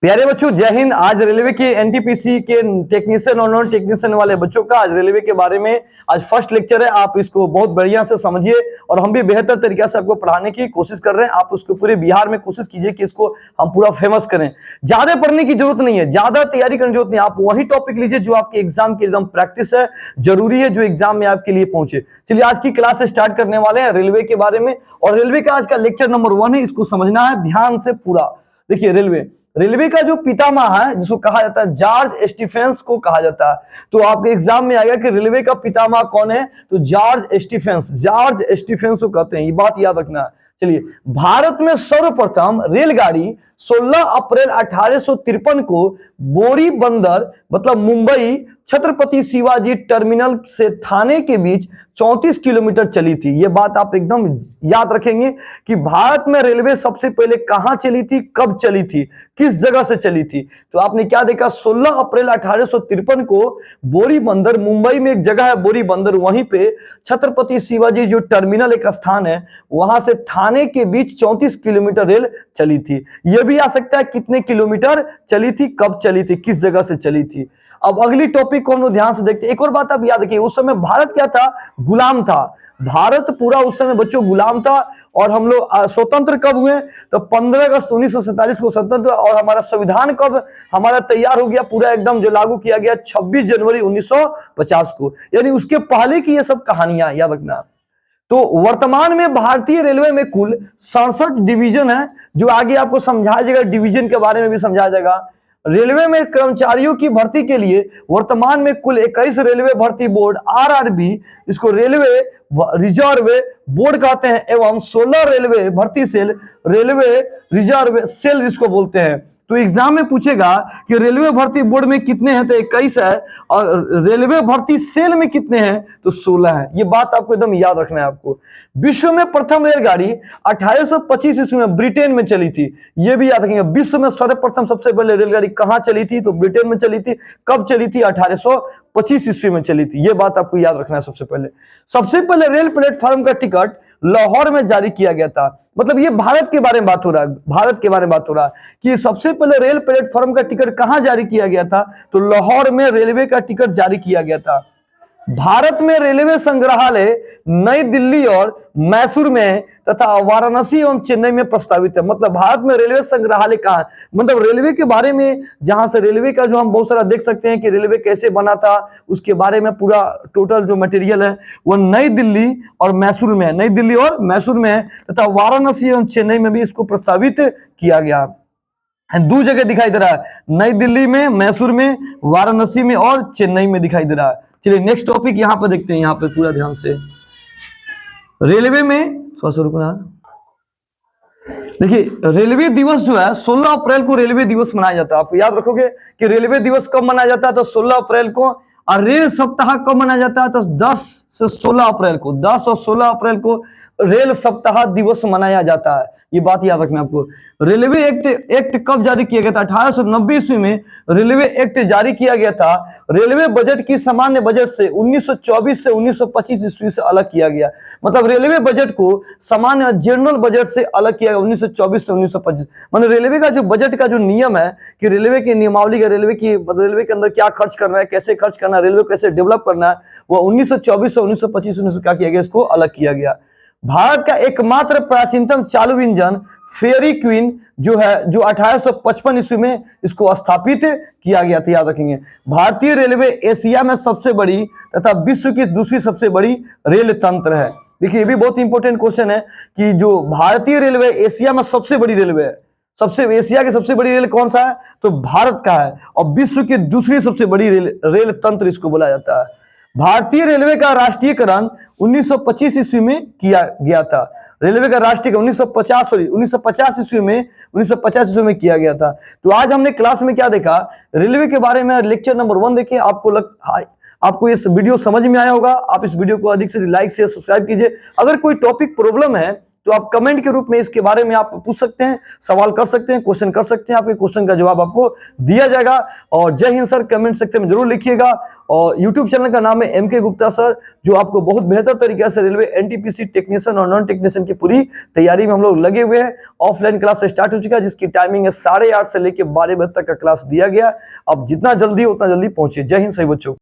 प्यारे बच्चों, जय हिंद। आज रेलवे के एनटीपीसी के टेक्नीशियन और नॉन टेक्नीशियन वाले बच्चों का आज रेलवे के बारे में आज फर्स्ट लेक्चर है। आप इसको बहुत बढ़िया से समझिए और हम भी बेहतर तरीके से आपको पढ़ाने की कोशिश कर रहे हैं। आप उसको पूरे बिहार में कोशिश कीजिए कि इसको हम पूरा फेमस करें। ज्यादा पढ़ने की जरूरत नहीं है, ज्यादा तैयारी करने की जरूरत नहीं है। आप वही टॉपिक लीजिए जो आपके एग्जाम की एकदम प्रैक्टिस है, जरूरी है, जो एग्जाम में आपके लिए पहुंचे। चलिए आज की क्लास स्टार्ट करने वाले हैं रेलवे के बारे में। और रेलवे का आज का लेक्चर नंबर 1 है, इसको समझना है ध्यान से पूरा। देखिए, रेलवे का जो पितामह है, जिसको कहा जाता है जॉर्ज स्टीफेंस को कहा जाता है। तो आपके एग्जाम में आएगा कि रेलवे का पितामह कौन है, तो जॉर्ज स्टीफेंस को कहते हैं। ये बात याद रखना है। चलिए, भारत में सर्वप्रथम रेलगाड़ी 16 अप्रैल 1853 को बोरी बंदर मतलब मुंबई छत्रपति शिवाजी टर्मिनल से थाने के बीच 34 किलोमीटर चली थी। यह बात आप एकदम याद रखेंगे कि भारत में रेलवे सबसे पहले कहां चली थी, कब चली थी, किस जगह से चली थी। तो आपने क्या देखा, 16 अप्रैल 1853 को बोरी बंदर, मुंबई में एक जगह है बोरी बंदर, वहीं पे छत्रपति शिवाजी जो टर्मिनल एक स्थान है, वहां से थाने के बीच 34 किलोमीटर रेल चली थी। यह भी आ सकता है कितने किलोमीटर चली थी, कब चली थी, किस जगह से चली थी। अब अगली टॉपिक को हम लोग ध्यान से देखते हैं। एक और बात आप याद रखिए, उस समय भारत क्या था, गुलाम था। भारत पूरा उस समय बच्चों गुलाम था। और हम लोग स्वतंत्र कब हुए, तो 15 अगस्त 1947 को स्वतंत्र। और हमारा संविधान कब हमारा तैयार हो गया, पूरा एकदम जो लागू किया गया, 26 जनवरी 1950 को। यानी उसके पहले की ये सब कहानियां याद रखना। तो वर्तमान में भारतीय रेलवे में कुल 67 डिवीजन है, जो आगे आपको समझाया जाएगा। डिवीजन के बारे में भी समझाया जाएगा। रेलवे में कर्मचारियों की भर्ती के लिए वर्तमान में कुल 21 रेलवे भर्ती बोर्ड आरआरबी, इसको रेलवे रिजर्व बोर्ड कहते हैं, एवं 16 रेलवे भर्ती सेल, रेलवे रिजर्व सेल जिसको बोलते हैं। तो एग्जाम में पूछेगा कि रेलवे भर्ती बोर्ड में कितने हैं, तो 21 है। और रेलवे भर्ती सेल में कितने हैं, तो 16 है। ये बात आपको एकदम याद रखना है आपको। विश्व में प्रथम रेलगाड़ी 1825 ईस्वी में ब्रिटेन में चली थी। ये भी याद रखेंगे। विश्व में सर्वप्रथम सबसे पहले रेलगाड़ी कहां चली थी, तो ब्रिटेन में चली थी। कब चली थी, 1825 ईस्वी में चली थी। ये बात आपको याद रखना है। सबसे पहले रेल प्लेटफॉर्म का टिकट लाहौर में जारी किया गया था। मतलब ये भारत के बारे में बात हो रहा है, भारत के बारे में बात हो रहा है कि सबसे पहले रेल प्लेटफॉर्म का टिकट कहां जारी किया गया था, तो लाहौर में रेलवे का टिकट जारी किया गया था। भारत में रेलवे संग्रहालय नई दिल्ली और मैसूर में तथा वाराणसी एवं चेन्नई में प्रस्तावित है। मतलब भारत में रेलवे संग्रहालय कहां है, मतलब रेलवे के बारे में, जहां से रेलवे का जो हम बहुत सारा देख सकते हैं कि रेलवे कैसे बना था, उसके बारे में पूरा टोटल जो मटेरियल है वो नई दिल्ली और मैसूर में है। नई दिल्ली और मैसूर में है तथा वाराणसी एवं चेन्नई में भी इसको प्रस्तावित किया गया। दो जगह दिखाई दे रहा है, नई दिल्ली में, मैसूर में, वाराणसी में और चेन्नई में दिखाई दे रहा है। चलिए नेक्स्ट टॉपिक यहां पर देखते हैं। यहां पे पूरा ध्यान से रेलवे में थोड़ा सा रुकना। देखिए, रेलवे दिवस जो है 16 अप्रैल को रेलवे दिवस मनाया जाता है। आप याद रखोगे कि रेलवे दिवस कब मनाया जाता है, तो 16 अप्रैल को। और रेल सप्ताह कब मनाया जाता है, तो 10 से 16 अप्रैल को, 10 और 16 अप्रैल को रेल सप्ताह दिवस मनाया जाता है। ये बात याद रखना आपको। रेलवे एक्ट कब जारी किया गया था, 1890 ईस्वी में रेलवे एक्ट जारी किया गया था। रेलवे बजट की सामान्य बजट से 1924 से 1925 ईस्वी से अलग किया गया। मतलब रेलवे बजट को सामान्य जनरल बजट से अलग किया गया 1924 से 1925। मतलब रेलवे का जो बजट का जो नियम है कि रेलवे की नियमावली, रेलवे के अंदर क्या खर्च करना है, कैसे खर्च करना है, रेलवे कैसे डेवलप करना है, वो 1924 से 1925 में क्या किया गया, इसको अलग किया गया। भारत का एकमात्र प्राचीनतम चालू इंजन फेरी क्वीन जो है, जो 1855 ईस्वी में इसको स्थापित किया गया था। याद रखेंगे, भारतीय रेलवे एशिया में सबसे बड़ी तथा विश्व की दूसरी सबसे बड़ी रेल तंत्र है। देखिए, ये भी बहुत इंपॉर्टेंट क्वेश्चन है कि जो भारतीय रेलवे एशिया में सबसे बड़ी रेलवे है, एशिया की सबसे बड़ी रेल कौन सा है, तो भारत का है। और विश्व की दूसरी सबसे बड़ी रेल तंत्र इसको बोला जाता है। भारतीय रेलवे का राष्ट्रीयकरण 1925 ईस्वी में किया गया था। रेलवे का राष्ट्रीयकरण 1950 ईस्वी में किया गया था। तो आज हमने क्लास में क्या देखा, रेलवे के बारे में लेक्चर नंबर 1 देखिए। आपको इस वीडियो समझ में आया होगा। आप इस वीडियो को अधिक से लाइक से सब्सक्राइब कीजिए। अगर कोई टॉपिक प्रॉब्लम है तो तो आप कमेंट के रूप में इसके बारे में आप पूछ सकते हैं, सवाल कर सकते हैं, क्वेश्चन कर सकते हैं, आपके क्वेश्चन का जवाब आपको दिया जाएगा। और जय हिंद सर कमेंट सेक्शन में जरूर लिखिएगा। और यूट्यूब चैनल का नाम है एमके गुप्ता सर, जो आपको बहुत बेहतर तरीके से रेलवे एनटीपीसी टेक्नीशियन और नॉन टेक्नीशियन की पूरी तैयारी में हम लोग लगे हुए हैं। ऑफलाइन क्लास स्टार्ट हो चुका है, जिसकी टाइमिंग है 8:30 से लेकर 12 बजे तक का क्लास दिया गया। अब जितना जल्दी उतना जल्दी पहुंचे। जय हिंद सभी बच्चों।